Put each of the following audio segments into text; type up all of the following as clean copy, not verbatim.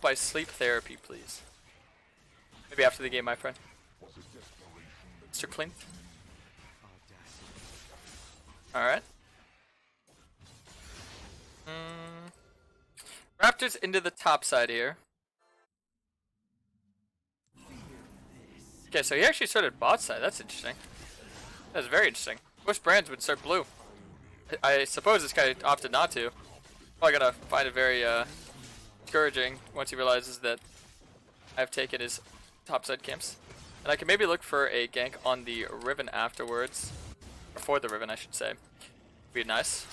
by sleep therapy, please? Maybe after the game, my friend. Mr. Clint. Alright. Raptors into the top side here. Okay, so he actually started bot side. That's interesting. That's very interesting. Most brands would start blue. I suppose this guy opted not to. Probably gonna find it very discouraging once he realizes that I've taken his topside camps. And I can maybe look for a gank on the Riven afterwards. Or for the Riven, I should say. Be nice.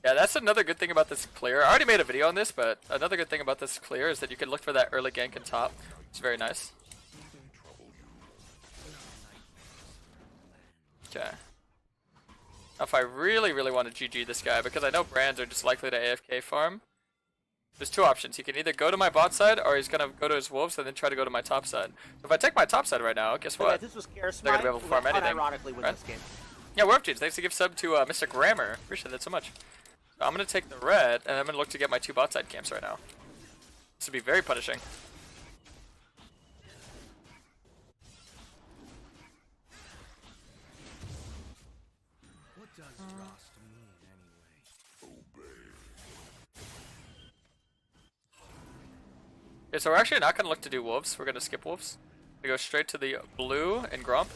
Yeah, that's another good thing about this clear. I already made a video on this, but another good thing about this clear is that you can look for that early gank in top. It's very nice. Okay. Now if I really want to GG this guy, because I know brands are just likely to AFK farm, there's two options. He can either go to my bot side, or he's going to go to his wolves and then try to go to my top side. So if I take my top side right now, guess what? This was KarasMai, they're going to be able to farm anything. Right? This game. Yeah, Warp Jeans, thanks to give sub to Mr. Grammar. Appreciate that so much. So I'm going to take the red, and I'm going to look to get my two bot side camps right now. This would be very punishing. What does Frost mean anyway? Okay, so we're actually not going to look to do wolves. We're going to skip wolves. We go straight to the blue and Grump.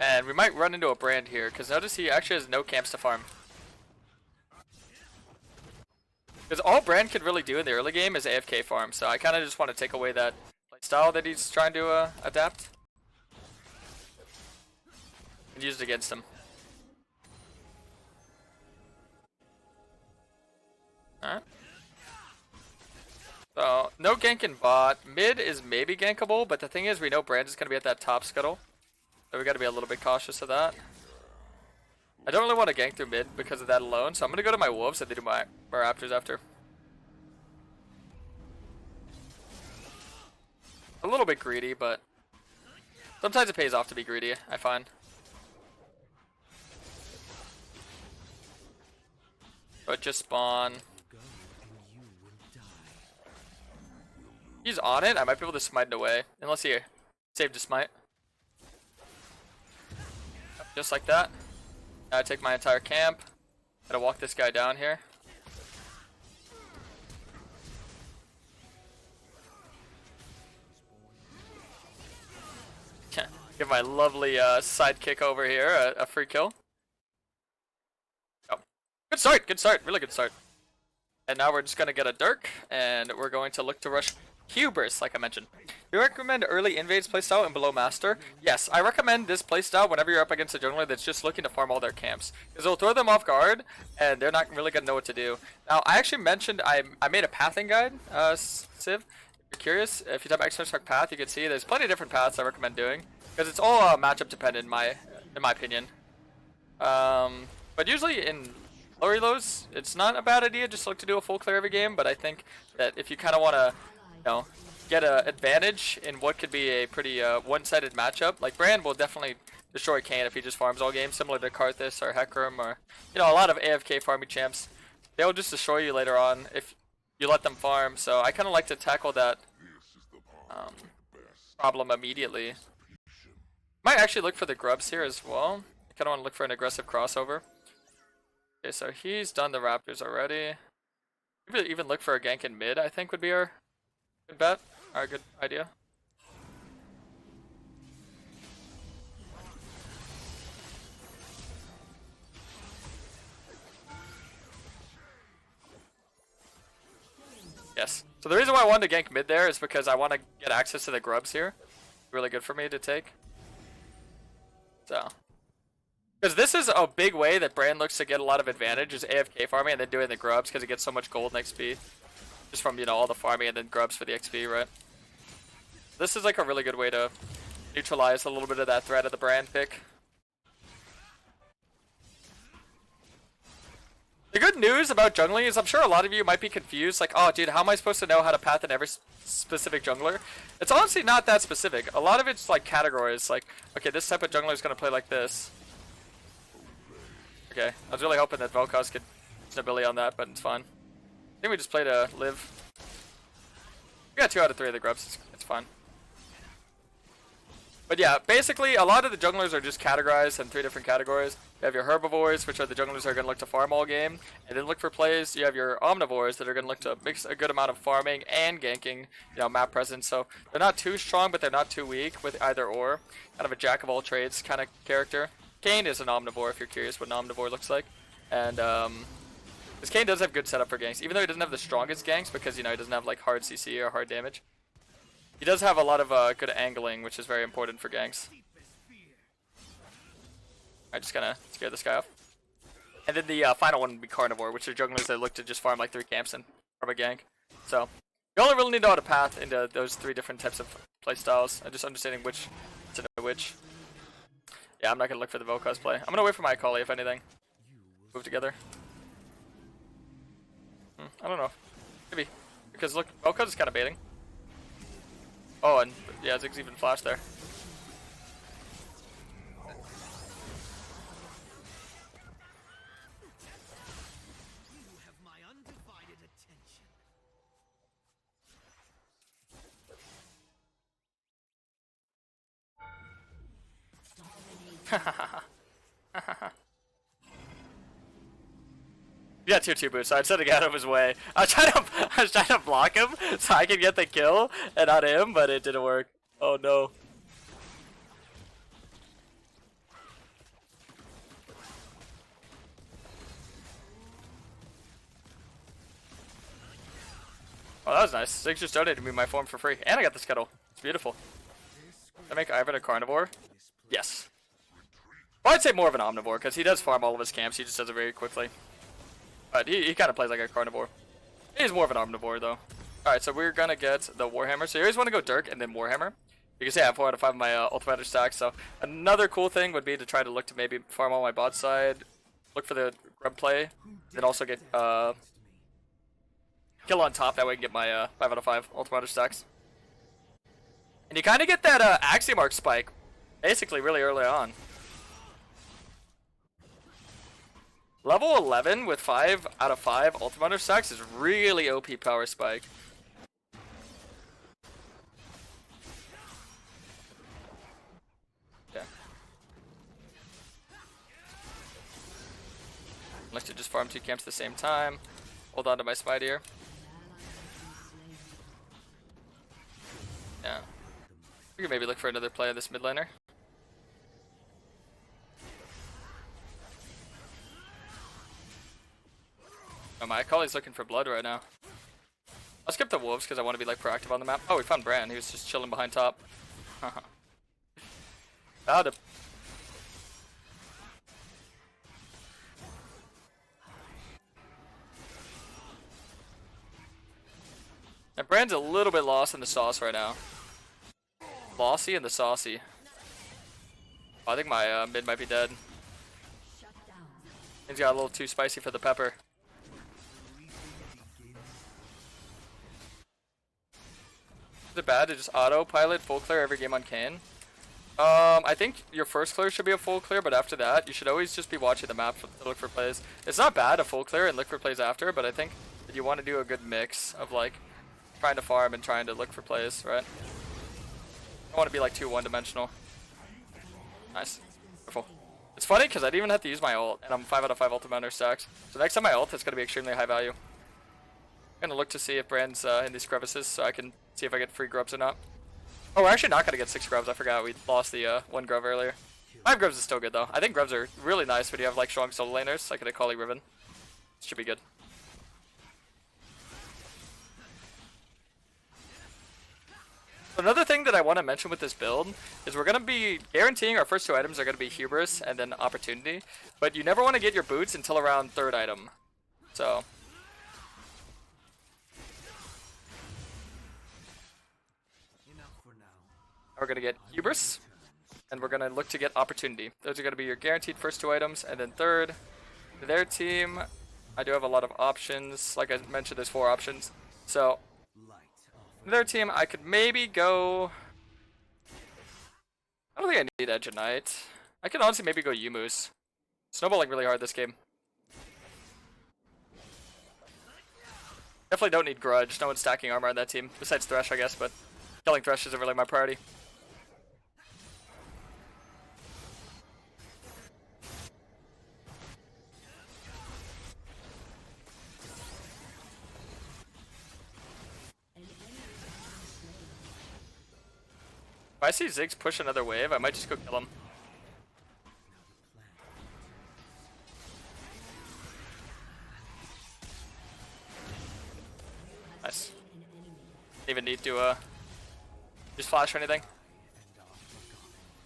And we might run into a brand here, because notice he actually has no camps to farm. Because all Brand can really do in the early game is AFK farm, so I kind of just want to take away that playstyle that he's trying to adapt. And use it against him. Alright. So, no gank in bot. Mid is maybe gankable, but the thing is we know Brand is going to be at that top scuttle. So we got to be a little bit cautious of that. I don't really want to gank through mid because of that alone, so I'm going to go to my wolves and they do my raptors after. A little bit greedy, but sometimes it pays off to be greedy, I find. But just spawn. He's on it, I might be able to smite it away. Unless he saved a smite. Just like that. Now I take my entire camp. Gotta walk this guy down here. Give my lovely sidekick over here a free kill. Oh. Good start, really good start. And now we're just gonna get a Dirk, and we're going to look to rush Q-Burst, like I mentioned. Do you recommend early invades playstyle and below master? Yes, I recommend this playstyle whenever you're up against a jungler that's just looking to farm all their camps. Because it'll throw them off guard, and they're not really going to know what to do. Now, I actually mentioned I made a pathing guide, Civ. If you're curious, if you type !Path, you can see there's plenty of different paths I recommend doing. Because it's all matchup dependent, in my opinion. But usually in low reloads, it's not a bad idea just look to do a full clear every game. But I think that if you kind of want to, get an advantage in what could be a pretty one-sided matchup. Like Brand will definitely destroy Kayn if he just farms all game, similar to Karthus or Hecarim or a lot of AFK farming champs. They'll just destroy you later on if you let them farm. So I kind of like to tackle that problem immediately. Might actually look for the grubs here as well. I kind of want to look for an aggressive crossover. Okay, so he's done the Raptors already. Maybe even look for a gank in mid, I think would be our good bet, or a good idea. Yes. So the reason why I wanted to gank mid there is because I want to get access to the grubs here. Really good for me to take. So. Because this is a big way that Brand looks to get a lot of advantage is AFK farming and then doing the grubs because it gets so much gold and XP. Just from, all the farming and then grubs for the XP, right? This is like a really good way to neutralize a little bit of that threat of the Brand pick. The good news about jungling is I'm sure a lot of you might be confused, like, oh dude, how am I supposed to know how to path in every specific jungler? It's honestly not that specific. A lot of it's like categories, like, okay, this type of jungler is going to play like this. Okay, I was really hoping that Vel'Koz could ability on that, but it's fine. think we just play to live. We got 2 out of 3 of the grubs. It's fine. But yeah, basically, a lot of the junglers are just categorized in 3 different categories. You have your herbivores, which are the junglers that are going to look to farm all game, and then look for plays. You have your omnivores that are going to look to mix a good amount of farming and ganking, map presence. So they're not too strong, but they're not too weak with either or. Kind of a jack of all trades kind of character. Kayn is an omnivore, if you're curious what an omnivore looks like. And this Kayn does have good setup for ganks, even though he doesn't have the strongest ganks because, he doesn't have like hard CC or hard damage. He does have a lot of good angling, which is very important for ganks. I just kind of scared this guy off. And then the final one would be carnivore, which are junglers that look to just farm like 3 camps and farm a gank. So you only really need to know how to path into those 3 different types of playstyles, and just understanding which to know which. Yeah, I'm not gonna look for the Vel'Koz play. I'm gonna wait for my Akali if anything. Move together. I don't know. Maybe because look, Vel'Koz is kind of baiting. Oh, and yeah, Ziggs even flashed there. You have my undivided attention. Yeah, tier 2 boost, so I tried to get out of his way. I was trying to block him so I could get the kill and not him, but it didn't work. Oh no. Oh, that was nice. Ziggs just donated me my form for free. And I got the Scuttle. It's beautiful. Did I make Ivan a carnivore? Yes. Well, I'd say more of an omnivore, because he does farm all of his camps. He just does it very quickly. But he kind of plays like a carnivore. He's more of an omnivore, though. Alright, so we're going to get the Warhammer. So you always want to go Dirk and then Warhammer. You can see I have 4 out of 5 of my ultimate stacks. So another cool thing would be to try to look to maybe farm on my bot side. Look for the grub play. Then also get kill on top. That way I can get my 5 out of 5 ultimate stacks. And you kind of get that Axiom Arc spike basically really early on. Level 11 with 5 out of 5 ultimate stacks is really OP power spike. Yeah. I like to just farm 2 camps at the same time. Hold on to my smite here. Yeah. We can maybe look for another play of this mid laner. Oh, my Akali's looking for blood right now. I'll skip the wolves because I want to be like proactive on the map. Oh, we found Bran. He was just chilling behind top. Found him. And Bran's a little bit lost in the sauce right now. Lossy and the saucy. Oh, I think my mid might be dead. He's got a little too spicy for the pepper. Is it bad to just autopilot full clear every game on Kayn? I think your first clear should be a full clear, but after that, you should always just be watching the map to look for plays. It's not bad a full clear and look for plays after, but I think that you want to do a good mix of like trying to farm and trying to look for plays, right? I don't want to be like too one-dimensional. Nice. Beautiful. It's funny because I didn't even have to use my ult, and I'm 5 out of 5 ultimate stacks. So next time I ult, it's going to be extremely high value. I'm going to look to see if Brand's in these crevices so I can see if I get free grubs or not. Oh, we're actually not going to get 6 grubs. I forgot we lost the 1 grub earlier. 5 grubs is still good though. I think grubs are really nice when you have like strong solo laners like an Akali Riven. Should be good. Another thing that I want to mention with this build is we're going to be guaranteeing our first 2 items are going to be Hubris and then Opportunity, but you never want to get your boots until around 3rd item. So we're going to get Hubris, and we're going to look to get Opportunity. Those are going to be your guaranteed first 2 items, and then 3rd, their team, I do have a lot of options. Like I mentioned, there's 4 options. So their team, I could maybe go... I don't think I need Edge of Night. I could honestly maybe go Yumu's. Snowballing really hard this game. Definitely don't need Grudge. No one's stacking armor on that team. Besides Thresh, I guess, but killing Thresh isn't really my priority. If I see Ziggs push another wave, I might just go kill him. Nice. Didn't even need to just flash or anything.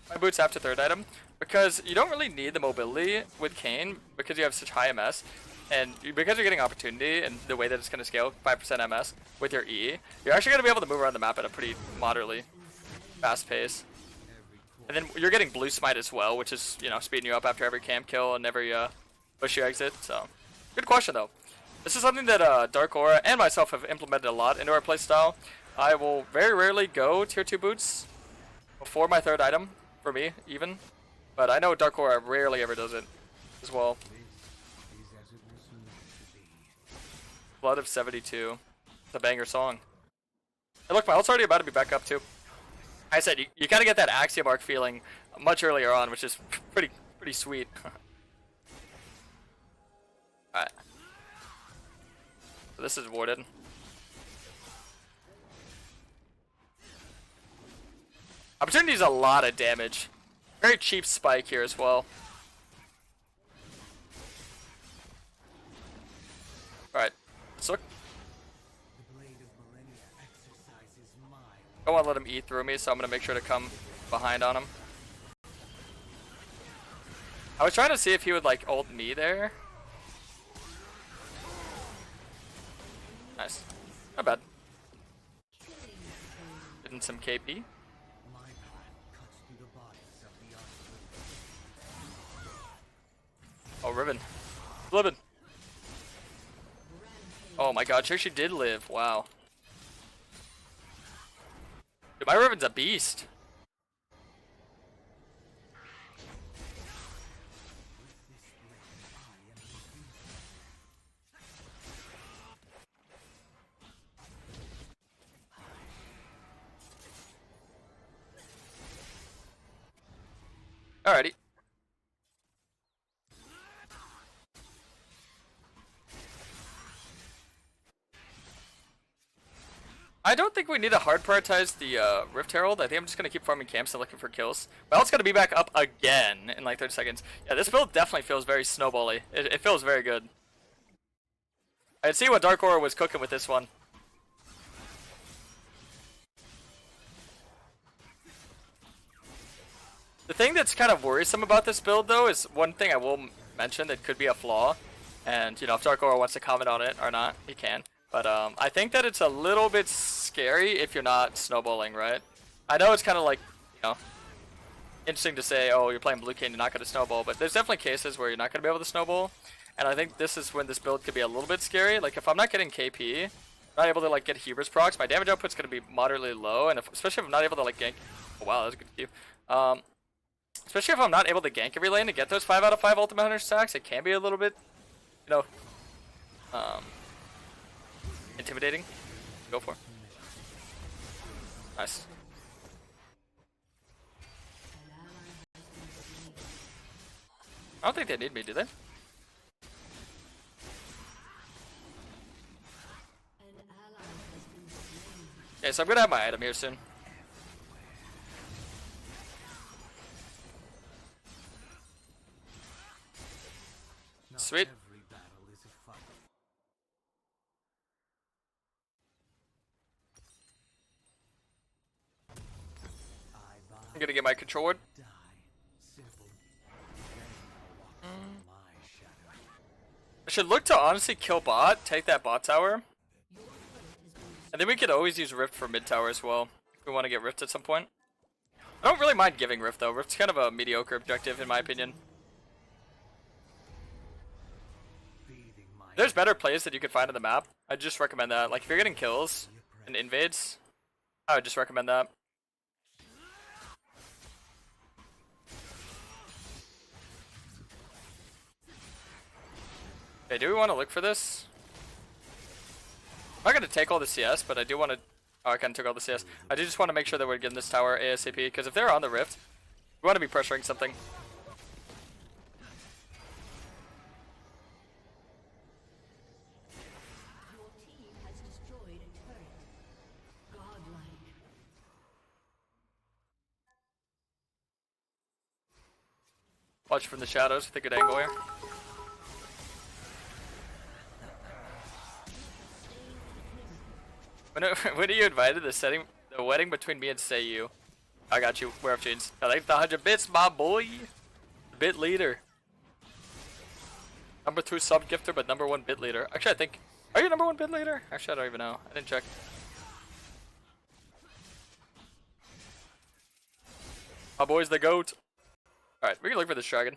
My boots after third item, because you don't really need the mobility with Kayn because you have such high MS, and because you're getting opportunity and the way that it's going to scale 5% MS with your E, you're actually going to be able to move around the map at a pretty moderately fast pace. And then you're getting blue smite as well, which is, you know, speeding you up after every camp kill and every push you exit. So, good question though. This is something that Dark Aura and myself have implemented a lot into our playstyle. I will very rarely go tier 2 boots before my third item, for me, even. But I know Dark Aura rarely ever does it as well. Blood of 72. It's a banger song. Hey look, my ult's already about to be back up too. I said, you kind of get that Axiom arc feeling much earlier on, which is pretty sweet. Alright. So this is warded. Opportunity is a lot of damage. Very cheap spike here as well. Alright, let's look. I don't want to let him eat through me, so I'm going to make sure to come behind on him. I was trying to see if he would like ult me there. Nice. Not bad. Getting some KP. Oh, Riven. Living. Oh my god, she actually did live. Wow. Dude, my Riven's a beast. Alrighty. I don't think we need to hard prioritize the Rift Herald. I think I'm just going to keep farming camps and looking for kills. Well, it's going to be back up again in like 30 seconds. Yeah, this build definitely feels very snowbally. It feels very good. I'd see what Dark Aura was cooking with this one. The thing that's kind of worrisome about this build, though, is one thing I will mention that could be a flaw. And, you know, if Dark Aura wants to comment on it or not, he can. But I think that it's a little bit scary if you're not snowballing, right? I know it's kind of like, you know, interesting to say, oh, you're playing Blue Kayn, you're not going to snowball. But there's definitely cases where you're not going to be able to snowball. And I think this is when this build could be a little bit scary. Like, if I'm not getting KP, not able to, like, get Hubris procs, my damage output's going to be moderately low. And especially if I'm not able to, like, gank... Oh, wow, that was a good cue. Especially if I'm not able to gank every lane to get those 5 out of 5 Ultimate Hunter stacks, it can be a little bit, you know, intimidating. Go for it. Nice. I don't think they need me, do they? Okay, so I'm gonna have my item here soon. Sweet. I'm gonna get my control ward. I should look to honestly kill bot, take that bot tower. And then we could always use Rift for mid tower as well, if we want to get Rift at some point. I don't really mind giving Rift though. Rift's kind of a mediocre objective in my opinion. There's better plays that you could find on the map. I'd just recommend that. Like if you're getting kills and invades, I would just recommend that. Okay, do we want to look for this? I'm not gonna take all the CS, but I do want to. Oh, I kind of took all the CS. I do just want to make sure that we're getting this tower ASAP, because if they're on the rift, we want to be pressuring something. Your team has destroyed a turret. Godlike. Watch from the shadows with a good angle here. When are you invited? The wedding between me and Seiyu. I got you. Where up, Jeans? I like the 100 bits, my boy. The bit leader. Number 2 sub gifter, but number 1 bit leader. Actually, I think. Are you number 1 bit leader? Actually, I don't even know. I didn't check. My boy's the GOAT. Alright, we can look for this dragon.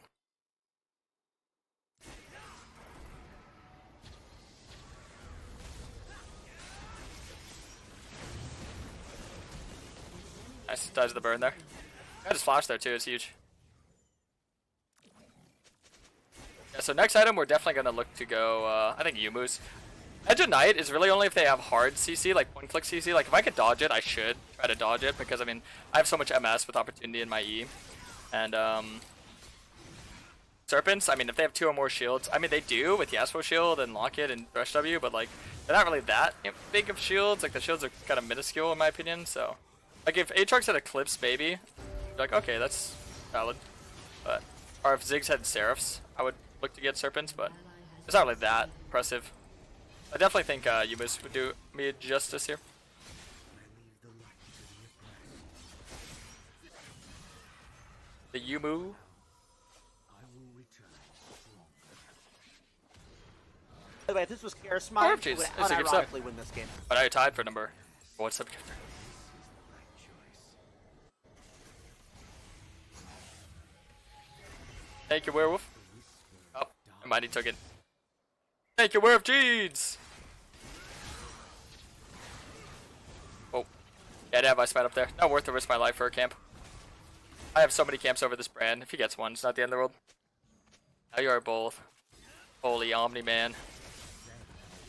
Nice, dies the burn there. I just flashed there too, it's huge. Yeah, so next item we're definitely gonna look to go, I think Yumu's. Edge of Knight is really only if they have hard CC, like one click CC. Like if I could dodge it, I should try to dodge it because I mean, I have so much MS with opportunity in my E. And Serpents, I mean if they have 2 or more shields, I mean they do with Yasuo shield and Locket and Thresh W, but like they're not really that big of shields. Like the shields are kind of minuscule in my opinion, so. Like if Aatrox had Eclipse maybe, you're like okay, that's valid. But or if Ziggs had Seraphs, I would look to get Serpents, but it's not really that impressive. I definitely think Yumu's would do me justice here. The Yumu. By the way, if this was KarasMai, Oh, jeez. we would That's a good step. unironically win this game. But I tied for number 1 sub gifter. Thank you, werewolf. Oh, Mighty took it. Thank you, werewolf Jeeds! Oh. Yeah, I have Ice Fight up there. Not worth to risk my life for a camp. I have so many camps over this brand. If he gets one, it's not the end of the world. Now you are both. Holy Omni-Man.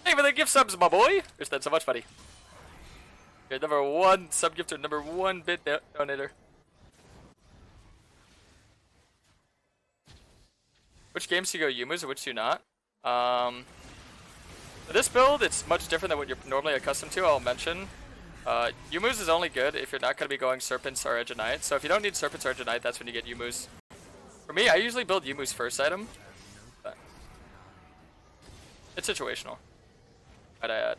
Thank you for the gift subs, my boy! Wish that so much, buddy. You're number 1 sub gifter, number 1 bit donator. Which games do you go Yumu's or which do you not? For this build, it's much different than what you're normally accustomed to, I'll mention. Yumu's is only good if you're not going to be going Serpents or Edge of Night. So if you don't need Serpents or Edge of Night, that's when you get Yumu's. For me, I usually build Yumu's first item. But it's situational. I'd add.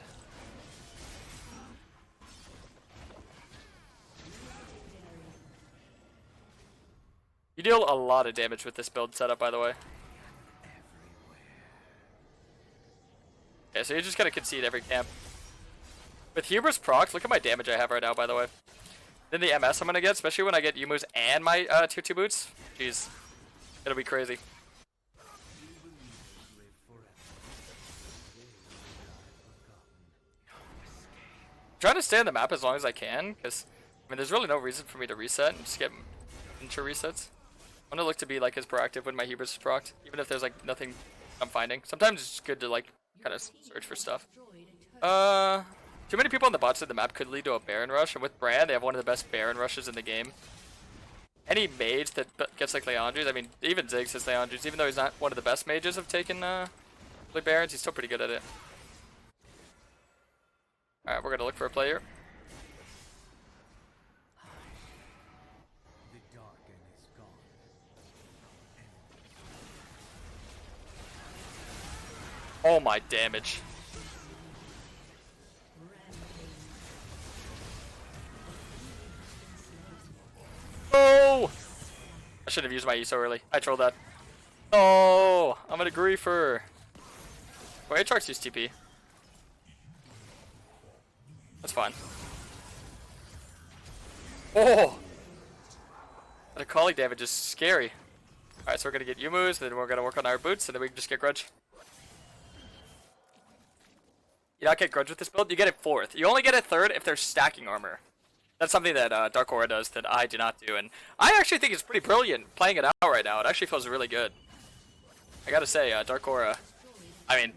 You deal a lot of damage with this build setup, by the way. Okay, so you're just gonna concede every camp. With Hubris proc, look at my damage I have right now, by the way. Then the MS I'm gonna get, especially when I get Yumu's and my tier 2 boots. Jeez. It'll be crazy. I'm trying to stay on the map as long as I can, because, I mean, there's really no reason for me to reset and just get intro resets. I'm gonna look to be, like, as proactive when my Hubris is procced, even if there's, like, nothing I'm finding. Sometimes it's just good to, like, kind of search for stuff. Too many people on the bot side of the map could lead to a Baron rush, and with Brand, they have one of the best Baron rushes in the game. Any mage that gets like Leandri's, I mean, even Ziggs has Leandri's, even though he's not one of the best mages of taking Barons, he's still pretty good at it. Alright, we're gonna look for a player. Oh my damage. Oh! I should have used my E so early. I trolled that. Oh! I'm gonna griefer. Wait, Aatrox used TP. That's fine. Oh! The colleague damage is scary. Alright, so we're gonna get Yumu's, then we're gonna work on our boots, and then we can just get Grudge. You not get Grudge with this build, you get it 4th. You only get it 3rd if they're stacking armor. That's something that Dark Aura does that I do not do, and I actually think it's pretty brilliant playing it out right now. It actually feels really good. I gotta say, Dark Aura, I mean,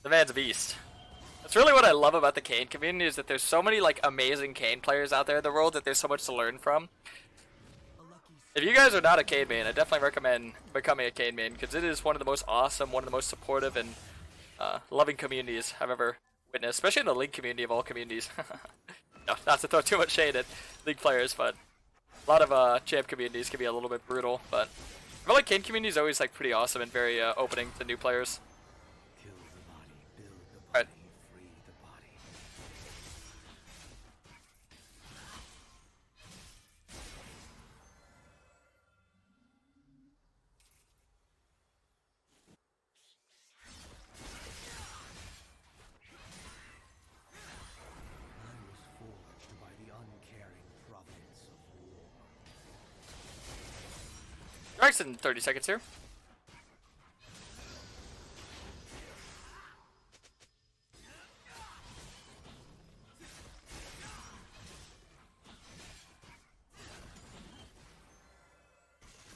the man's a beast. It's really what I love about the Kayn community is that there's so many like amazing Kayn players out there in the world that there's so much to learn from. If you guys are not a Kayn main, I definitely recommend becoming a Kayn main because it is one of the most awesome, one of the most supportive and loving communities I've ever witnessed, especially in the League community of all communities. No, not to throw too much shade at League players, but a lot of champ communities can be a little bit brutal. But I feel like Kayn community is always like pretty awesome and very opening to new players. Kill the body, build the body, Alright. free the body. I was forged by the uncaring providence of war. Drax in 30 seconds here.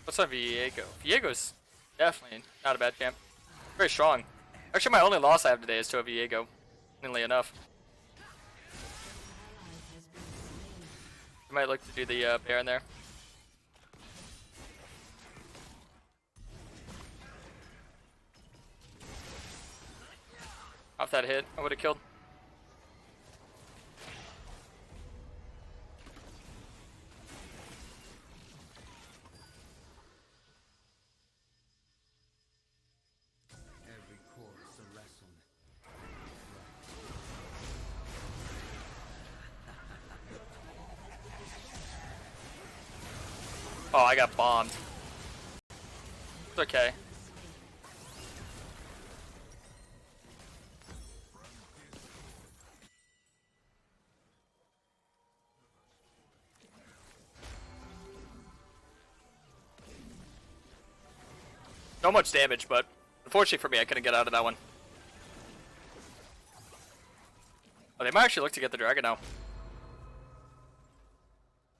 What's on Viego? Viego's definitely not a bad champ. Very strong. Actually, my only loss I have today is to a Viego. Funnily enough. I might look to do the Baron there. Off that hit, I would have killed. Every course a lesson. Oh, I got bombed. It's okay. So much damage, but unfortunately for me, I couldn't get out of that one. Oh, they might actually look to get the dragon now.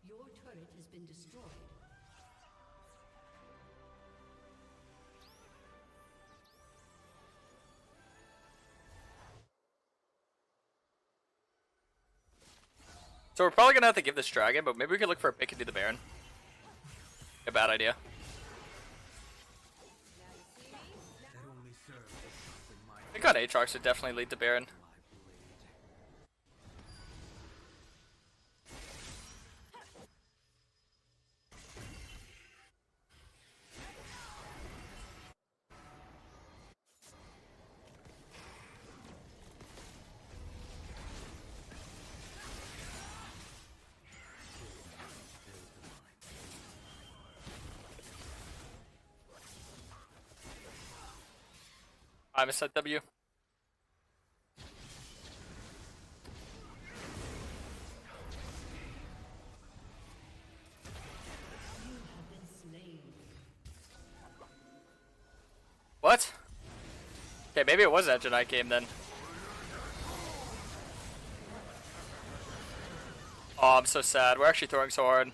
Your turret has been destroyed. So we're probably gonna have to give this dragon, but maybe we could look for a pick and do the Baron. A bad idea. That only serves to sharpen my I think on Aatrox would definitely lead to Baron. blade. I missed that W. What? Okay, maybe it was that Jedi game then. Oh, I'm so sad. We're actually throwing so hard.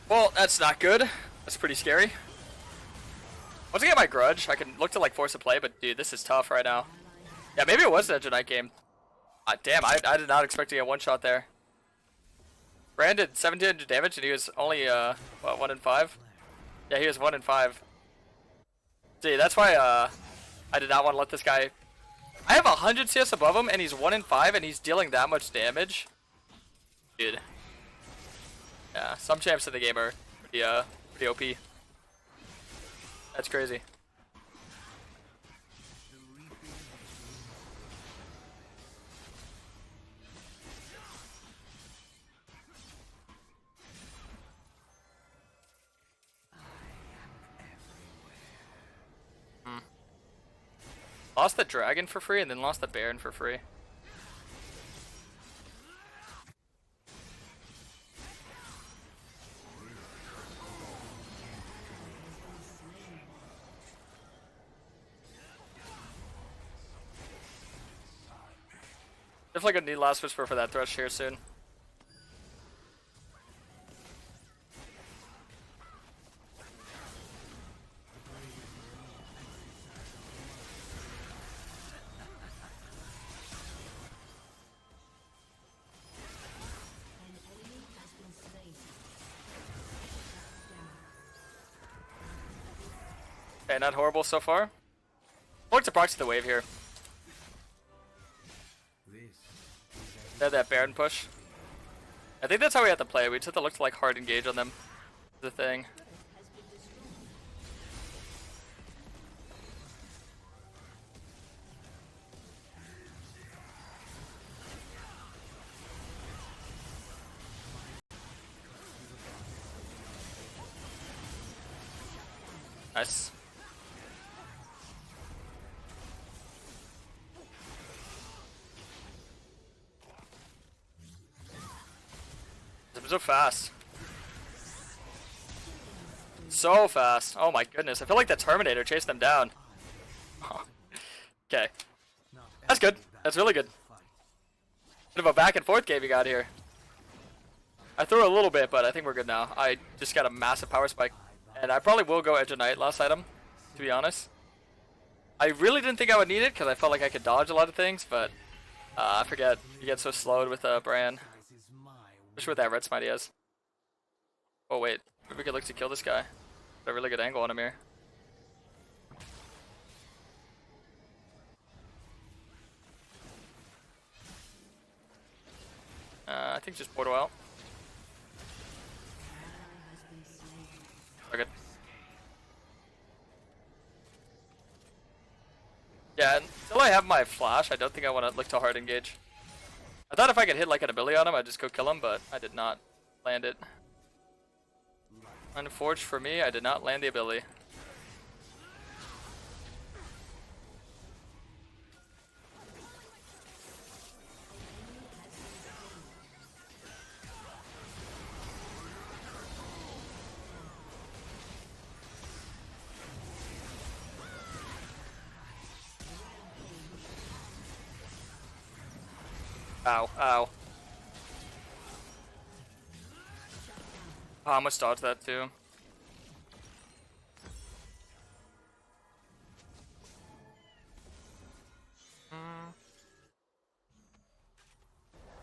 Well, that's not good. That's pretty scary. Once I get my grudge, I can look to like force a play, but dude, this is tough right now. Yeah, maybe it was that Jedi game. Damn, I did not expect to get one shot there. Brand did 1700 damage and he was only, what, 1 in 5? Yeah, he was 1 in 5. See, that's why, I did not want to let this guy... I have 100 CS above him and he's 1 in 5 and he's dealing that much damage. Dude. Yeah, some champs in the game are pretty OP. That's crazy. Lost the dragon for free and then lost the Baron for free. Definitely gonna need Last Whisper for that Thresh here soon. Okay, not horrible so far. Look to proxy the wave here. They had that Baron push. I think that's how we have to play. We just have to look to like hard engage on them. The thing. Nice. They're so fast. So fast. Oh my goodness. I feel like the Terminator chased them down. Okay. That's good. That's really good. Bit of a back and forth game you got here. I threw a little bit, but I think we're good now. I just got a massive power spike. And I probably will go Edge of Night last item, to be honest. I really didn't think I would need it because I felt like I could dodge a lot of things, but I forget. You get so slowed with Bran. Especially with that red smite he has. Oh wait, maybe we could look to kill this guy. Got a really good angle on him here. I think just portal out. Okay. Yeah, until I have my flash, I don't think I want to look to hard engage. I thought if I could hit like an ability on him, I'd just go kill him, but I did not land it. Unfortunate for me, I did not land the ability. Ow, ow. Oh, I almost dodged that too.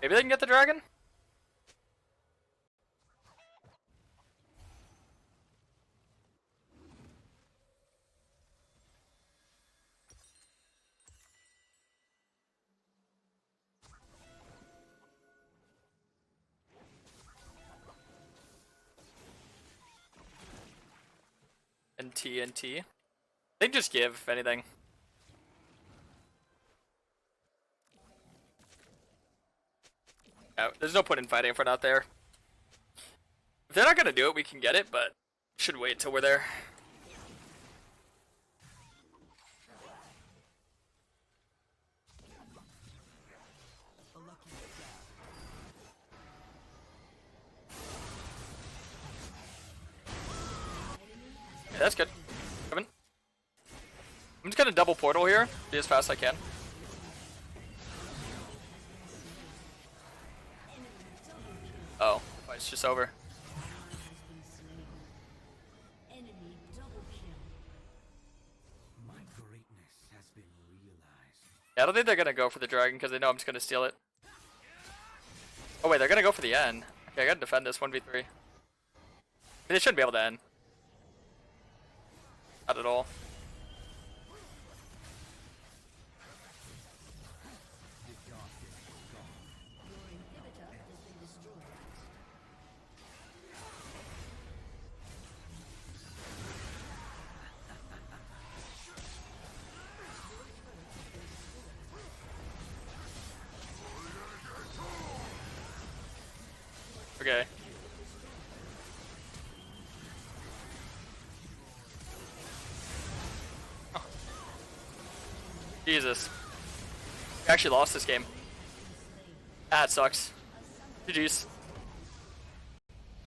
Maybe they can get the dragon? And TNT. They just give, if anything. Yeah, there's no point in fighting if we're not there. If they're not gonna do it, we can get it, but should wait till we're there. Yeah, that's good. Coming. I'm just gonna double portal here, be as fast as I can. Oh, fight's just over. Yeah, I don't think they're gonna go for the dragon because they know I'm just gonna steal it. Oh wait, they're gonna go for the end. Okay, I gotta defend this 1v3. They shouldn't be able to end. Not at all. Okay. Oh. Jesus. We actually lost this game. Ah, it sucks. GG's.